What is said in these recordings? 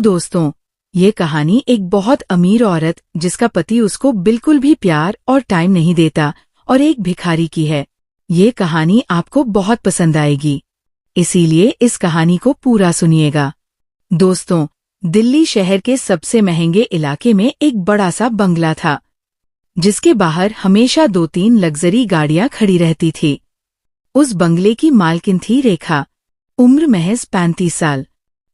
दोस्तों, ये कहानी एक बहुत अमीर औरत जिसका पति उसको बिल्कुल भी प्यार और टाइम नहीं देता और एक भिखारी की है। ये कहानी आपको बहुत पसंद आएगी, इसीलिए इस कहानी को पूरा सुनिएगा। दोस्तों, दिल्ली शहर के सबसे महंगे इलाके में एक बड़ा सा बंगला था, जिसके बाहर हमेशा 2-3 लग्जरी गाड़ियां खड़ी रहती थी। उस बंगले की मालकिन थी रेखा। उम्र महज 35 साल।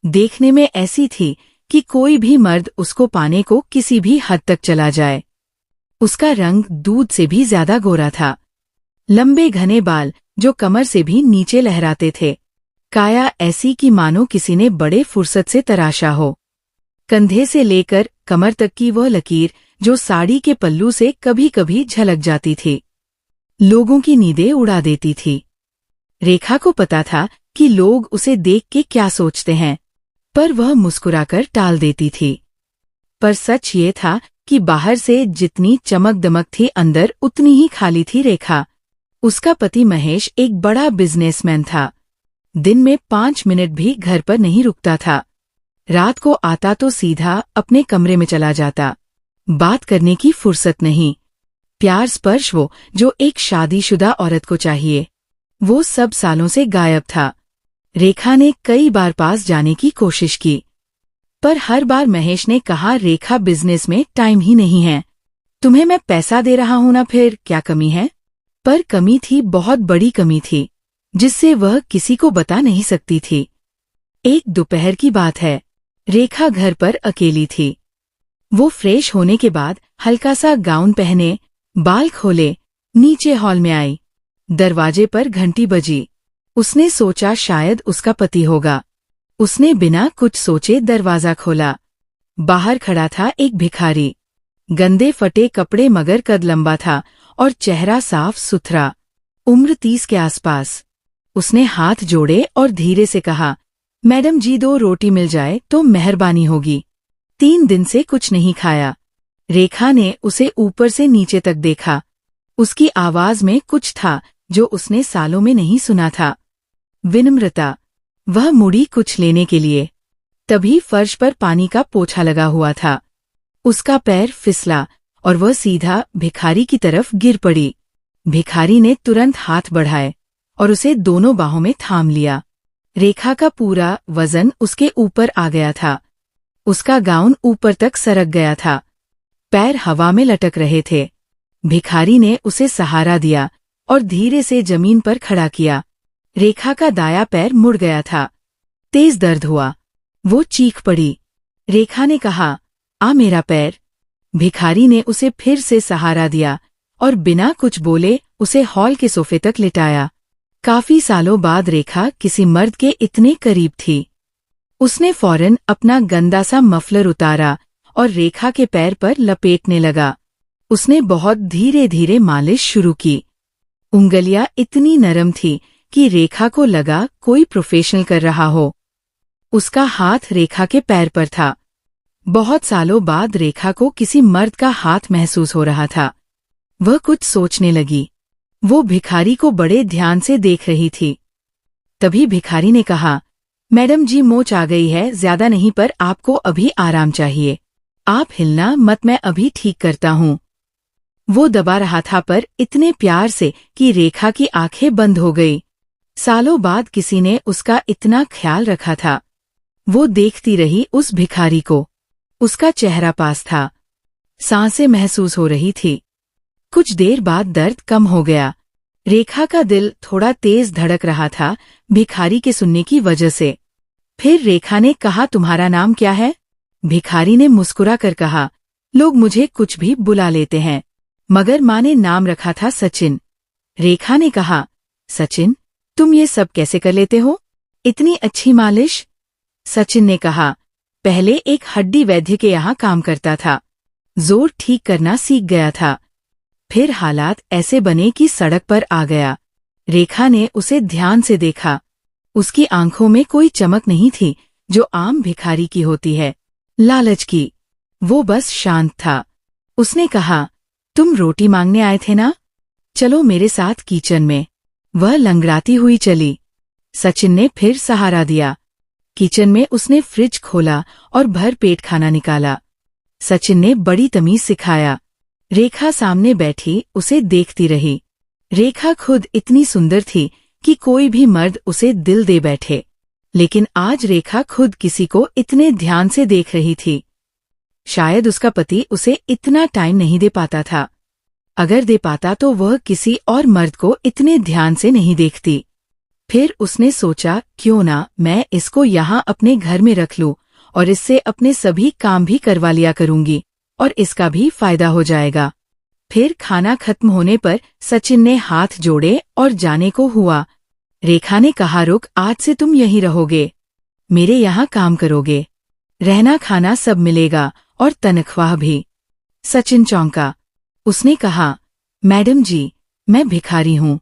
देखने में ऐसी थी कि कोई भी मर्द उसको पाने को किसी भी हद तक चला जाए। उसका रंग दूध से भी ज्यादा गोरा था। लंबे घने बाल जो कमर से भी नीचे लहराते थे। काया ऐसी कि मानो किसी ने बड़े फुर्सत से तराशा हो। कंधे से लेकर कमर तक की वह लकीर जो साड़ी के पल्लू से कभी कभी झलक जाती थी, लोगों की नींदें उड़ा देती थी। रेखा को पता था कि लोग उसे देख के क्या सोचते हैं, पर वह मुस्कुराकर टाल देती थी। पर सच ये था कि बाहर से जितनी चमक दमक थी, अंदर उतनी ही खाली थी रेखा। उसका पति महेश एक बड़ा बिजनेसमैन था। दिन में 5 मिनट भी घर पर नहीं रुकता था। रात को आता तो सीधा अपने कमरे में चला जाता। बात करने की फुर्सत नहीं। प्यार स्पर्श वो जो एक शादीशुदा औरत को चाहिए, वो सब सालों से गायब था। रेखा ने कई बार पास जाने की कोशिश की, पर हर बार महेश ने कहा, रेखा बिजनेस में टाइम ही नहीं है। तुम्हें मैं पैसा दे रहा हूं ना, फिर क्या कमी है? पर कमी थी, बहुत बड़ी कमी थी, जिससे वह किसी को बता नहीं सकती थी। एक दोपहर की बात है। रेखा घर पर अकेली थी। वो फ्रेश होने के बाद हल्का सा गाउन पहने, बाल खोले, नीचे हॉल में आई। दरवाजे पर घंटी बजी। उसने सोचा शायद उसका पति होगा। उसने बिना कुछ सोचे दरवाजा खोला। बाहर खड़ा था एक भिखारी। गंदे फटे कपड़े मगर कद लंबा था और चेहरा साफ सुथरा। उम्र 30 के आसपास। उसने हाथ जोड़े और धीरे से कहा, मैडम जी 2 रोटी मिल जाए तो मेहरबानी होगी। 3 दिन से कुछ नहीं खाया। रेखा ने उसे ऊपर से नीचे तक देखा। उसकी आवाज में कुछ था जो उसने सालों में नहीं सुना था। विनम्रता। वह मुड़ी कुछ लेने के लिए। तभी फर्श पर पानी का पोछा लगा हुआ था। उसका पैर फिसला और वह सीधा भिखारी की तरफ गिर पड़ी। भिखारी ने तुरंत हाथ बढ़ाए और उसे दोनों बाहों में थाम लिया। रेखा का पूरा वजन उसके ऊपर आ गया था। उसका गाउन ऊपर तक सरक गया था। पैर हवा में लटक रहे थे। भिखारी ने उसे सहारा दिया और धीरे से जमीन पर खड़ा किया। रेखा का दायां पैर मुड़ गया था। तेज दर्द हुआ। वो चीख पड़ी। रेखा ने कहा, आ मेरा पैर। भिखारी ने उसे फिर से सहारा दिया और बिना कुछ बोले उसे हॉल के सोफे तक लिटाया। काफी सालों बाद रेखा किसी मर्द के इतने करीब थी। उसने फौरन अपना गंदा सा मफलर उतारा और रेखा के पैर पर लपेटने लगा। उसने बहुत धीरे धीरे मालिश शुरू की। उंगलियां इतनी नरम थी कि रेखा को लगा कोई प्रोफेशनल कर रहा हो। उसका हाथ रेखा के पैर पर था। बहुत सालों बाद रेखा को किसी मर्द का हाथ महसूस हो रहा था। वह कुछ सोचने लगी। वो भिखारी को बड़े ध्यान से देख रही थी। तभी भिखारी ने कहा, मैडम जी मोच आ गई है, ज्यादा नहीं, पर आपको अभी आराम चाहिए। आप हिलना मत, मैं अभी ठीक करता हूँ। वो दबा रहा था, पर इतने प्यार से कि रेखा की आंखें बंद हो गई। सालों बाद किसी ने उसका इतना ख्याल रखा था। वो देखती रही उस भिखारी को। उसका चेहरा पास था। सांसें महसूस हो रही थी। कुछ देर बाद दर्द कम हो गया। रेखा का दिल थोड़ा तेज धड़क रहा था, भिखारी के सुनने की वजह से। फिर रेखा ने कहा, तुम्हारा नाम क्या है? भिखारी ने मुस्कुरा कर कहा, लोग मुझे कुछ भी बुला लेते हैं, मगर माँ ने नाम रखा था सचिन। रेखा ने कहा, सचिन, तुम ये सब कैसे कर लेते हो? इतनी अच्छी मालिश? सचिन ने कहा, पहले एक हड्डी वैद्य के यहाँ काम करता था। जोर ठीक करना सीख गया था। फिर हालात ऐसे बने कि सड़क पर आ गया। रेखा ने उसे ध्यान से देखा। उसकी आंखों में कोई चमक नहीं थी जो आम भिखारी की होती है, लालच की। वो बस शांत था। उसने कहा, तुम रोटी मांगने आए थे ना? चलो मेरे साथ किचन में। वह लंगड़ाती हुई चली। सचिन ने फिर सहारा दिया। किचन में उसने फ्रिज खोला और भर पेट खाना निकाला। सचिन ने बड़ी तमीज सिखाया। रेखा सामने बैठी उसे देखती रही। रेखा खुद इतनी सुंदर थी कि कोई भी मर्द उसे दिल दे बैठे, लेकिन आज रेखा खुद किसी को इतने ध्यान से देख रही थी। शायद उसका पति उसे इतना टाइम नहीं दे पाता था। अगर दे पाता तो वह किसी और मर्द को इतने ध्यान से नहीं देखती। फिर उसने सोचा, क्यों ना मैं इसको यहाँ अपने घर में रख लूं और इससे अपने सभी काम भी करवा लिया करूंगी और इसका भी फायदा हो जाएगा। फिर खाना खत्म होने पर सचिन ने हाथ जोड़े और जाने को हुआ। रेखा ने कहा, रुक, आज से तुम यहीं रहोगे, मेरे यहाँ काम करोगे, रहना खाना सब मिलेगा और तनख्वाह भी। सचिन चौंका। उसने कहा, मैडम जी, मैं भिखारी हूँ,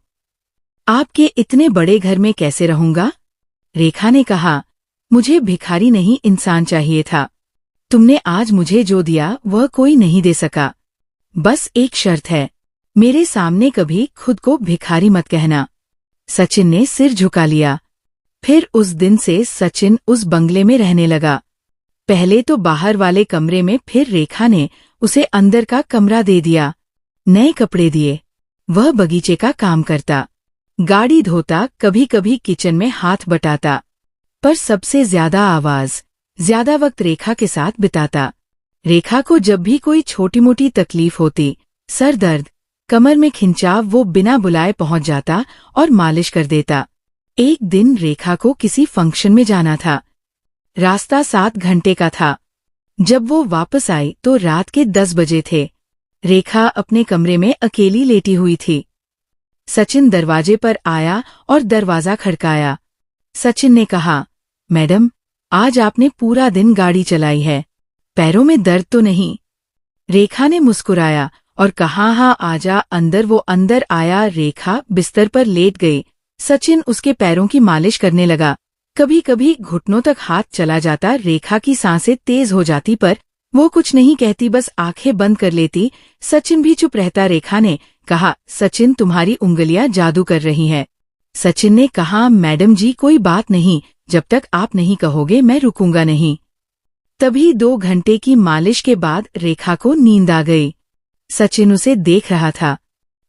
आपके इतने बड़े घर में कैसे रहूंगा? रेखा ने कहा, मुझे भिखारी नहीं इंसान चाहिए था। तुमने आज मुझे जो दिया वह कोई नहीं दे सका। बस एक शर्त है, मेरे सामने कभी खुद को भिखारी मत कहना। सचिन ने सिर झुका लिया। फिर उस दिन से सचिन उस बंगले में रहने लगा। पहले तो बाहर वाले कमरे में, फिर रेखा ने उसे अंदर का कमरा दे दिया, नए कपड़े दिए। वह बगीचे का काम करता, गाड़ी धोता, कभी कभी किचन में हाथ बटाता, पर सबसे ज्यादा वक्त रेखा के साथ बिताता। रेखा को जब भी कोई छोटी मोटी तकलीफ होती, सर दर्द, कमर में खिंचाव, वो बिना बुलाए पहुंच जाता और मालिश कर देता। एक दिन रेखा को किसी फंक्शन में जाना था। रास्ता 7 घंटे का था। जब वो वापस आई तो रात के 10 बजे थे। रेखा अपने कमरे में अकेली लेटी हुई थी। सचिन दरवाजे पर आया और दरवाजा खड़काया। सचिन ने कहा, मैडम, आज आपने पूरा दिन गाड़ी चलाई है, पैरों में दर्द तो नहीं? रेखा ने मुस्कुराया और कहा, हाँ आजा अंदर। वो अंदर आया। रेखा बिस्तर पर लेट गई। सचिन उसके पैरों की मालिश करने लगा। कभी कभी घुटनों तक हाथ चला जाता। रेखा की सांसें तेज हो जाती, पर वो कुछ नहीं कहती, बस आंखें बंद कर लेती। सचिन भी चुप रहता। रेखा ने कहा, सचिन, तुम्हारी उंगलियां जादू कर रही हैं। सचिन ने कहा, मैडम जी, कोई बात नहीं, जब तक आप नहीं कहोगे मैं रुकूंगा नहीं। तभी 2 घंटे की मालिश के बाद रेखा को नींद आ गई। सचिन उसे देख रहा था।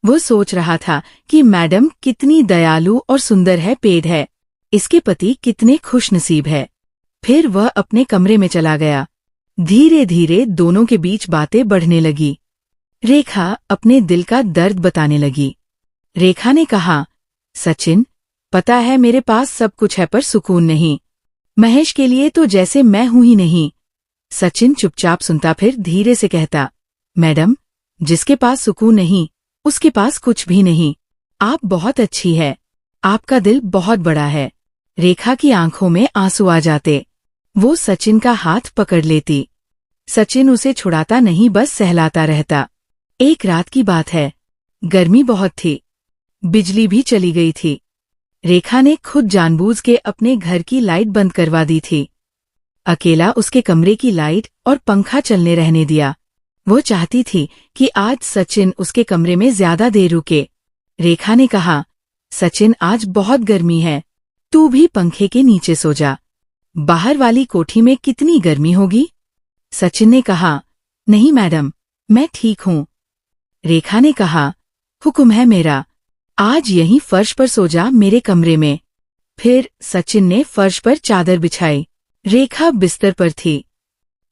वो सोच रहा था कि मैडम कितनी दयालु और सुंदर है, पेड़ है, इसके पति कितने खुशनसीब है। फिर वह अपने कमरे में चला गया। धीरे धीरे दोनों के बीच बातें बढ़ने लगी। रेखा अपने दिल का दर्द बताने लगी। रेखा ने कहा, सचिन, पता है मेरे पास सब कुछ है पर सुकून नहीं। महेश के लिए तो जैसे मैं हूं ही नहीं। सचिन चुपचाप सुनता, फिर धीरे से कहता, मैडम, जिसके पास सुकून नहीं उसके पास कुछ भी नहीं। आप बहुत अच्छी है, आपका दिल बहुत बड़ा है। रेखा की आंखों में आंसू आ जाते। वो सचिन का हाथ पकड़ लेती। सचिन उसे छुड़ाता नहीं, बस सहलाता रहता। एक रात की बात है, गर्मी बहुत थी, बिजली भी चली गई थी। रेखा ने खुद जानबूझ के अपने घर की लाइट बंद करवा दी थी। अकेला उसके कमरे की लाइट और पंखा चलने रहने दिया। वो चाहती थी कि आज सचिन उसके कमरे में ज्यादा देर रुके। रेखा ने कहा, सचिन, आज बहुत गर्मी है, तू भी पंखे के नीचे सो जा, बाहर वाली कोठी में कितनी गर्मी होगी। सचिन ने कहा, नहीं मैडम, मैं ठीक हूँ। रेखा ने कहा, हुक्म है मेरा, आज यहीं फर्श पर सो जा, मेरे कमरे में। फिर सचिन ने फर्श पर चादर बिछाई। रेखा बिस्तर पर थी।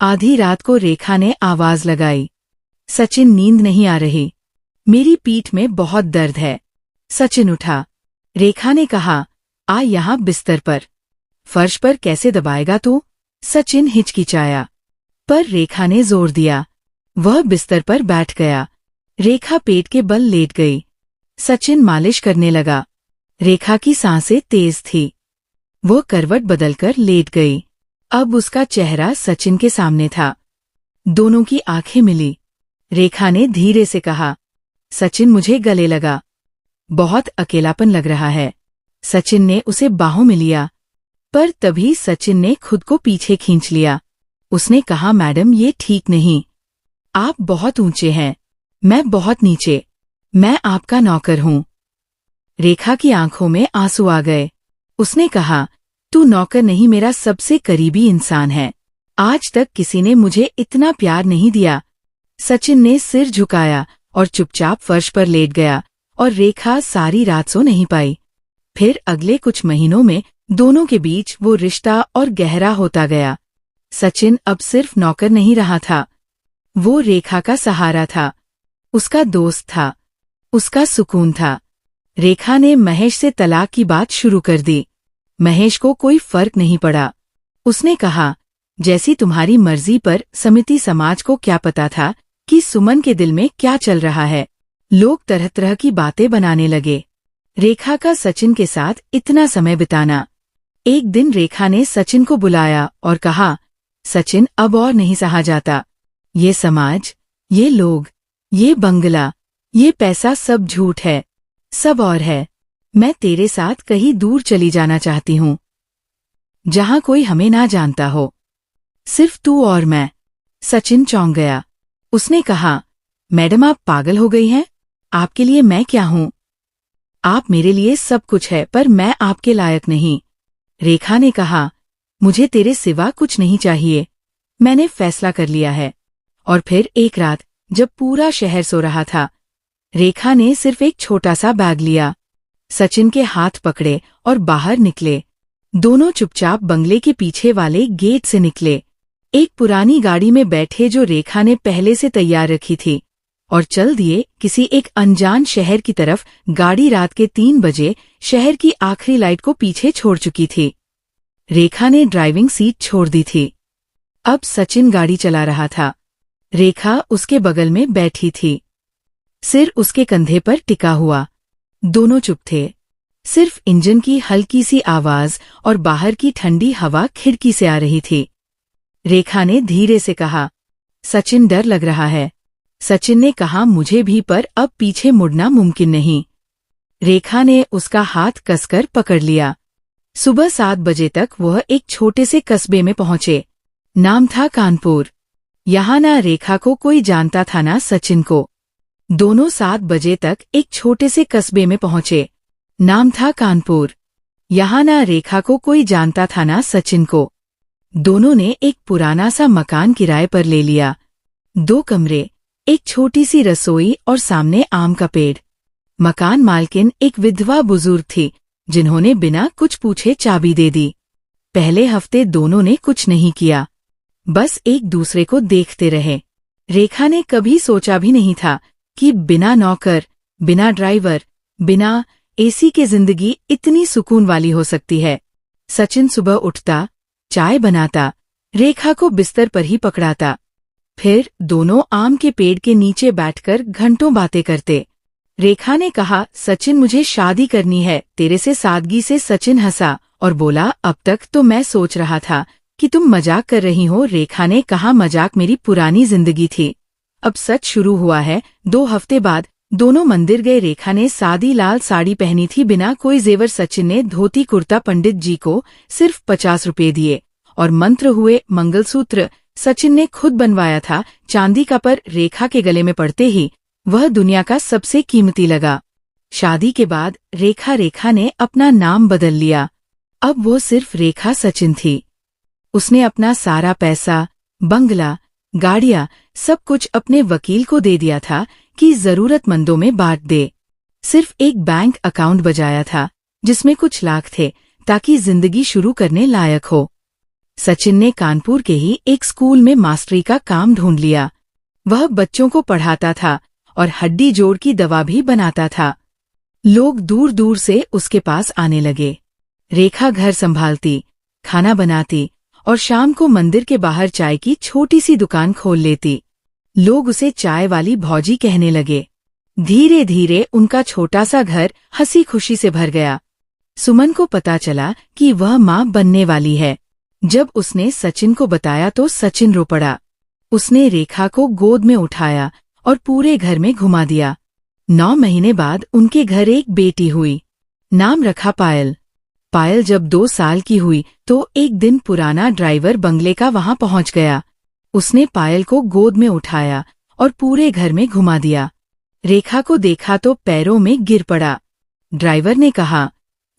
आधी रात को रेखा ने आवाज लगाई, सचिन, नींद नहीं आ रही, मेरी पीठ में बहुत दर्द है। सचिन उठा। रेखा ने कहा, आ यहाँ बिस्तर पर। फर्श पर कैसे दबाएगा तू? सचिन हिचकिचाया, पर रेखा ने जोर दिया। वह बिस्तर पर बैठ गया। रेखा पेट के बल लेट गई। सचिन मालिश करने लगा। रेखा की सांसें तेज थी। वो करवट बदलकर लेट गई। अब उसका चेहरा सचिन के सामने था। दोनों की आंखें मिली। रेखा ने धीरे से कहा, सचिन, मुझे गले लगा, बहुत अकेलापन लग रहा है। सचिन ने उसे बाहों में लिया, पर तभी सचिन ने खुद को पीछे खींच लिया। उसने कहा, मैडम, ये ठीक नहीं, आप बहुत ऊंचे हैं, मैं बहुत नीचे, मैं आपका नौकर हूं। रेखा की आंखों में आंसू आ गए। उसने कहा, तू नौकर नहीं, मेरा सबसे करीबी इंसान है। आज तक किसी ने मुझे इतना प्यार नहीं दिया। सचिन ने सिर झुकाया और चुपचाप फर्श पर लेट गया और रेखा सारी रात सो नहीं पाई। फिर अगले कुछ महीनों में दोनों के बीच वो रिश्ता और गहरा होता गया। सचिन अब सिर्फ नौकर नहीं रहा था, वो रेखा का सहारा था, उसका दोस्त था, उसका सुकून था। रेखा ने महेश से तलाक की बात शुरू कर दी। महेश को कोई फर्क नहीं पड़ा। उसने कहा, जैसी तुम्हारी मर्जी, पर समिति समाज को क्या पता था कि सुमन के दिल में क्या चल रहा है। लोग तरह तरह की बातें बनाने लगे। रेखा का सचिन के साथ इतना समय बिताना। एक दिन रेखा ने सचिन को बुलाया और कहा, सचिन, अब और नहीं सहा जाता। ये समाज, ये लोग, ये बंगला, ये पैसा सब झूठ है, सब और है। मैं तेरे साथ कहीं दूर चली जाना चाहती हूँ, जहां कोई हमें ना जानता हो, सिर्फ तू और मैं। सचिन चौंक गया। उसने कहा, मैडम, आप पागल हो गई हैं? आपके लिए मैं क्या हूँ? आप मेरे लिए सब कुछ है, पर मैं आपके लायक नहीं। रेखा ने कहा, मुझे तेरे सिवा कुछ नहीं चाहिए, मैंने फैसला कर लिया है। और फिर एक रात, जब पूरा शहर सो रहा था, रेखा ने सिर्फ एक छोटा सा बैग लिया, सचिन के हाथ पकड़े और बाहर निकले। दोनों चुपचाप बंगले के पीछे वाले गेट से निकले। एक पुरानी गाड़ी में बैठे जो रेखा ने पहले से तैयार रखी थी, और चल दिए किसी एक अनजान शहर की तरफ। गाड़ी रात के 3 बजे शहर की आखिरी लाइट को पीछे छोड़ चुकी थी। रेखा ने ड्राइविंग सीट छोड़ दी थी। अब सचिन गाड़ी चला रहा था। रेखा उसके बगल में बैठी थी, सिर उसके कंधे पर टिका हुआ। दोनों चुप थे। सिर्फ इंजन की हल्की सी आवाज और बाहर की ठंडी हवा खिड़की से आ रही थी। रेखा ने धीरे से कहा, सचिन, डर लग रहा है। सचिन ने कहा, मुझे भी, पर अब पीछे मुड़ना मुमकिन नहीं। रेखा ने उसका हाथ कसकर पकड़ लिया। सुबह 7 बजे तक वह एक छोटे से कस्बे में पहुंचे। नाम था कानपुर। यहाँ ना रेखा को कोई जानता था ना सचिन को। दोनों 7 बजे तक एक छोटे से कस्बे में पहुंचे। नाम था कानपुर। यहाँ ना रेखा को कोई जानता था ना सचिन को। दोनों ने एक पुराना सा मकान किराए पर ले लिया। 2 कमरे, एक छोटी सी रसोई और सामने आम का पेड़। मकान मालकिन एक विधवा बुजुर्ग थी, जिन्होंने बिना कुछ पूछे चाबी दे दी। पहले हफ्ते दोनों ने कुछ नहीं किया, बस एक दूसरे को देखते रहे। रेखा ने कभी सोचा भी नहीं था कि बिना नौकर, बिना ड्राइवर, बिना एसी के जिंदगी इतनी सुकून वाली हो सकती है। सचिन सुबह उठता, चाय बनाता, रेखा को बिस्तर पर ही पकड़ाता। फिर दोनों आम के पेड़ के नीचे बैठकर घंटों बातें करते। रेखा ने कहा, सचिन, मुझे शादी करनी है तेरे से। सादगी से सचिन हंसा और बोला, अब तक तो मैं सोच रहा था कि तुम मजाक कर रही हो। रेखा ने कहा, मजाक मेरी पुरानी जिंदगी थी, अब सच शुरू हुआ है। 2 हफ्ते बाद दोनों मंदिर गए। रेखा ने सादी लाल साड़ी पहनी थी, बिना कोई जेवर। सचिन ने धोती कुर्ता। पंडित जी को सिर्फ 50 रुपए दिए और मंत्र हुए। मंगलसूत्र सचिन ने खुद बनवाया था, चांदी का, पर रेखा के गले में पड़ते ही वह दुनिया का सबसे कीमती लगा। शादी के बाद रेखा ने अपना नाम बदल लिया। अब वो सिर्फ रेखा सचिन थी। उसने अपना सारा पैसा, बंगला, गाड़ियां, सब कुछ अपने वकील को दे दिया था कि जरूरतमंदों में बांट दे। सिर्फ एक बैंक अकाउंट बचाया था, जिसमें कुछ लाख थे, ताकि जिंदगी शुरू करने लायक हो। सचिन ने कानपुर के ही एक स्कूल में मास्टरी का काम ढूंढ लिया। वह बच्चों को पढ़ाता था और हड्डी जोड़ की दवा भी बनाता था। लोग दूर दूर से उसके पास आने लगे। रेखा घर संभालती, खाना बनाती और शाम को मंदिर के बाहर चाय की छोटी सी दुकान खोल लेती। लोग उसे चाय वाली भौजी कहने लगे। धीरे धीरे उनका छोटा सा घर हंसी खुशी से भर गया। सुमन को पता चला कि वह मां बनने वाली है। जब उसने सचिन को बताया तो सचिन रो पड़ा। उसने रेखा को गोद में उठाया और पूरे घर में घुमा दिया। 9 महीने बाद उनके घर एक बेटी हुई। नाम रखा पायल। पायल जब 2 साल की हुई तो एक दिन पुराना ड्राइवर बंगले का वहां पहुंच गया। उसने पायल को गोद में उठाया और पूरे घर में घुमा दिया। रेखा को देखा तो पैरों में गिर पड़ा। ड्राइवर ने कहा,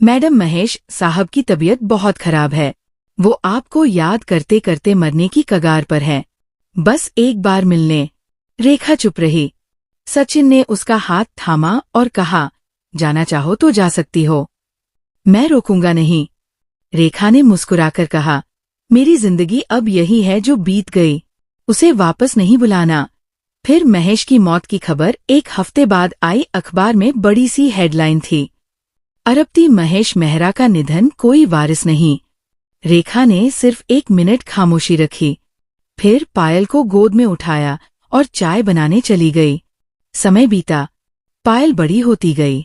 मैडम महेश साहब की तबीयत बहुत खराब है। वो आपको याद करते करते मरने की कगार पर है। बस एक बार मिलने। रेखा चुप रही। सचिन ने उसका हाथ थामा और कहा, जाना चाहो तो जा सकती हो। मैं रोकूंगा नहीं। रेखा ने मुस्कुराकर कहा, मेरी जिंदगी अब यही है जो बीत गई, उसे वापस नहीं बुलाना। फिर महेश की मौत की खबर एक हफ्ते बाद आई। अखबार में बड़ी सी हेडलाइन थी, अरबती महेश मेहरा का निधन, कोई वारिस नहीं। रेखा ने सिर्फ 1 मिनट खामोशी रखी, फिर पायल को गोद में उठाया और चाय बनाने चली गई। समय बीता, पायल बड़ी होती गई।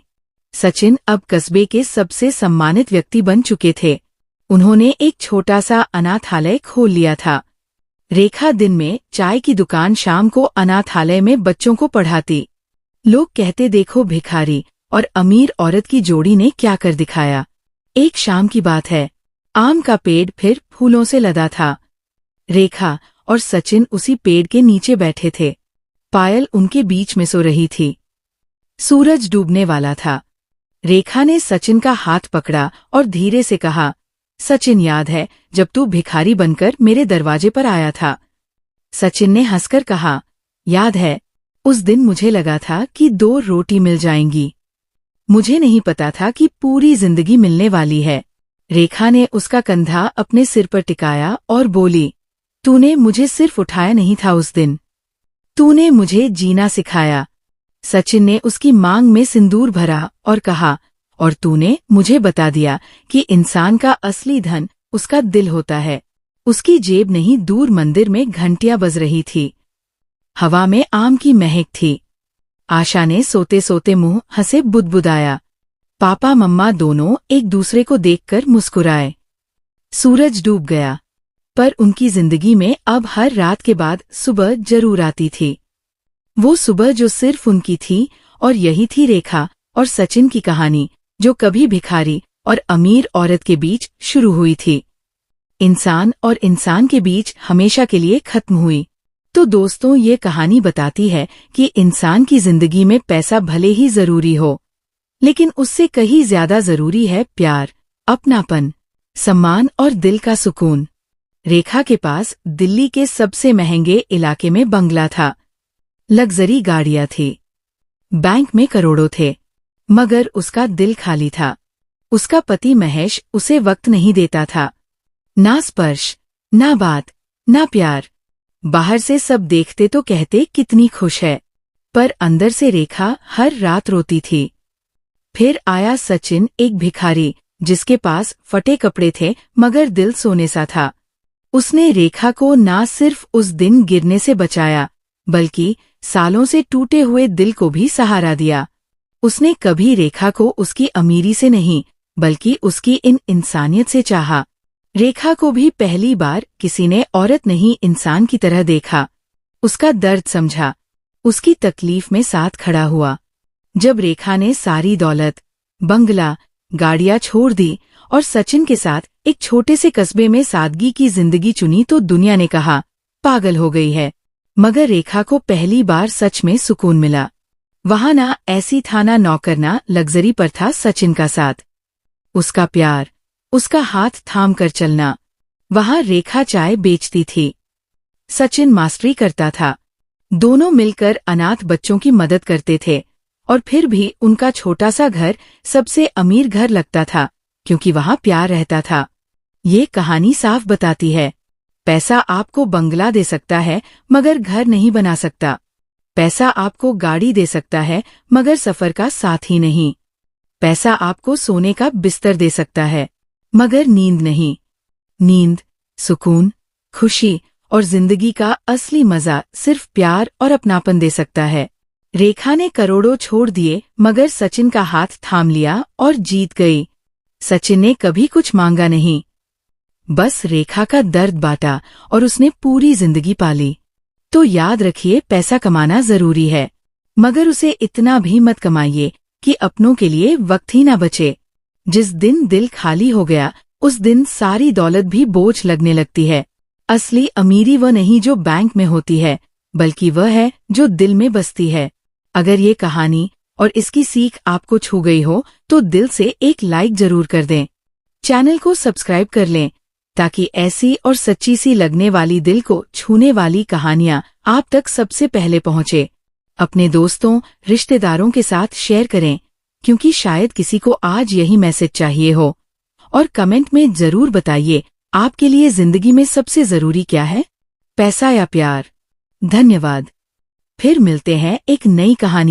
सचिन अब कस्बे के सबसे सम्मानित व्यक्ति बन चुके थे। उन्होंने एक छोटा सा अनाथालय खोल लिया था। रेखा दिन में चाय की दुकान, शाम को अनाथालय में बच्चों को पढ़ाती। लोग कहते, देखो भिखारी और अमीर औरत की जोड़ी ने क्या कर दिखाया। एक शाम की बात है, आम का पेड़ फिर फूलों से लदा था। रेखा और सचिन उसी पेड़ के नीचे बैठे थे। पायल उनके बीच में सो रही थी। सूरज डूबने वाला था। रेखा ने सचिन का हाथ पकड़ा और धीरे से कहा, सचिन, याद है जब तू भिखारी बनकर मेरे दरवाजे पर आया था? सचिन ने हंसकर कहा, याद है। उस दिन मुझे लगा था कि 2 रोटी मिल जाएंगी। मुझे नहीं पता था कि पूरी जिंदगी मिलने वाली है। रेखा ने उसका कंधा अपने सिर पर टिकाया और बोली, तूने मुझे सिर्फ उठाया नहीं था उस दिन, तूने मुझे जीना सिखाया। सचिन ने उसकी मांग में सिंदूर भरा और कहा, और तूने मुझे बता दिया कि इंसान का असली धन उसका दिल होता है। उसकी जेब नहीं, दूर मंदिर में घंटियां बज रही थी। हवा में आम की महक थी। आशा ने सोते सोते मुंह हंसे बुदबुदाया। पापा मम्मा दोनों एक दूसरे को देखकर मुस्कुराए। सूरज डूब गया, पर उनकी जिंदगी में अब हर रात के बाद सुबह जरूर आती थी। वो सुबह जो सिर्फ उनकी थी, और यही थी रेखा और सचिन की कहानी, जो कभी भिखारी और अमीर औरत के बीच शुरू हुई थी, इंसान और इंसान के बीच हमेशा के लिए खत्म हुई। तो दोस्तों, ये कहानी बताती है कि इंसान की जिंदगी में पैसा भले ही जरूरी हो, लेकिन उससे कहीं ज्यादा जरूरी है प्यार, अपनापन, सम्मान और दिल का सुकून। रेखा के पास दिल्ली के सबसे महंगे इलाके में बंगला था, लग्जरी गाड़ियां थी, बैंक में करोड़ों थे, मगर उसका दिल खाली था। उसका पति महेश उसे वक्त नहीं देता था, ना स्पर्श, ना बात, ना प्यार। बाहर से सब देखते तो कहते कितनी खुश है, पर अंदर से रेखा हर रात रोती थी। फिर आया सचिन, एक भिखारी जिसके पास फटे कपड़े थे मगर दिल सोने सा था। उसने रेखा को ना सिर्फ उस दिन गिरने से बचाया, बल्कि सालों से टूटे हुए दिल को भी सहारा दिया। उसने कभी रेखा को उसकी अमीरी से नहीं, बल्कि उसकी इन इंसानियत से चाहा। रेखा को भी पहली बार किसी ने औरत नहीं, इंसान की तरह देखा, उसका दर्द समझा, उसकी तकलीफ में साथ खड़ा हुआ। जब रेखा ने सारी दौलत, बंगला, गाड़ियां छोड़ दी और सचिन के साथ एक छोटे से कस्बे में सादगी की जिंदगी चुनी, तो दुनिया ने कहा पागल हो गई है। मगर रेखा को पहली बार सच में सुकून मिला। वहां ना ऐसी था, ना नौकर, ना लग्जरी, पर था सचिन का साथ, उसका प्यार, उसका हाथ थाम कर चलना। वहां रेखा चाय बेचती थी, सचिन मास्टरी करता था। दोनों मिलकर अनाथ बच्चों की मदद करते थे, और फिर भी उनका छोटा सा घर सबसे अमीर घर लगता था, क्योंकि वहां प्यार रहता था। ये कहानी साफ बताती है, पैसा आपको बंगला दे सकता है मगर घर नहीं बना सकता। पैसा आपको गाड़ी दे सकता है मगर सफर का साथ ही नहीं। पैसा आपको सोने का बिस्तर दे सकता है मगर नींद नहीं। नींद, सुकून, खुशी और जिंदगी का असली मजा सिर्फ प्यार और अपनापन दे सकता है। रेखा ने करोड़ों छोड़ दिए मगर सचिन का हाथ थाम लिया और जीत गई। सचिन ने कभी कुछ मांगा नहीं, बस रेखा का दर्द बांटा और उसने पूरी जिंदगी पाली। तो याद रखिए, पैसा कमाना जरूरी है, मगर उसे इतना भी मत कमाइए कि अपनों के लिए वक्त ही ना बचे। जिस दिन दिल खाली हो गया, उस दिन सारी दौलत भी बोझ लगने लगती है। असली अमीरी वह नहीं जो बैंक में होती है, बल्कि वह है जो दिल में बसती है। अगर ये कहानी और इसकी सीख आपको छू गई हो तो दिल से एक लाइक जरूर कर दें। चैनल को सब्सक्राइब कर लें ताकि ऐसी और सच्ची सी लगने वाली दिल को छूने वाली कहानियां आप तक सबसे पहले पहुंचे। अपने दोस्तों, रिश्तेदारों के साथ शेयर करें क्योंकि शायद किसी को आज यही मैसेज चाहिए हो। और कमेंट में जरूर बताइए आपके लिए जिंदगी में सबसे जरूरी क्या है, पैसा या प्यार। धन्यवाद। फिर मिलते हैं एक नई कहानी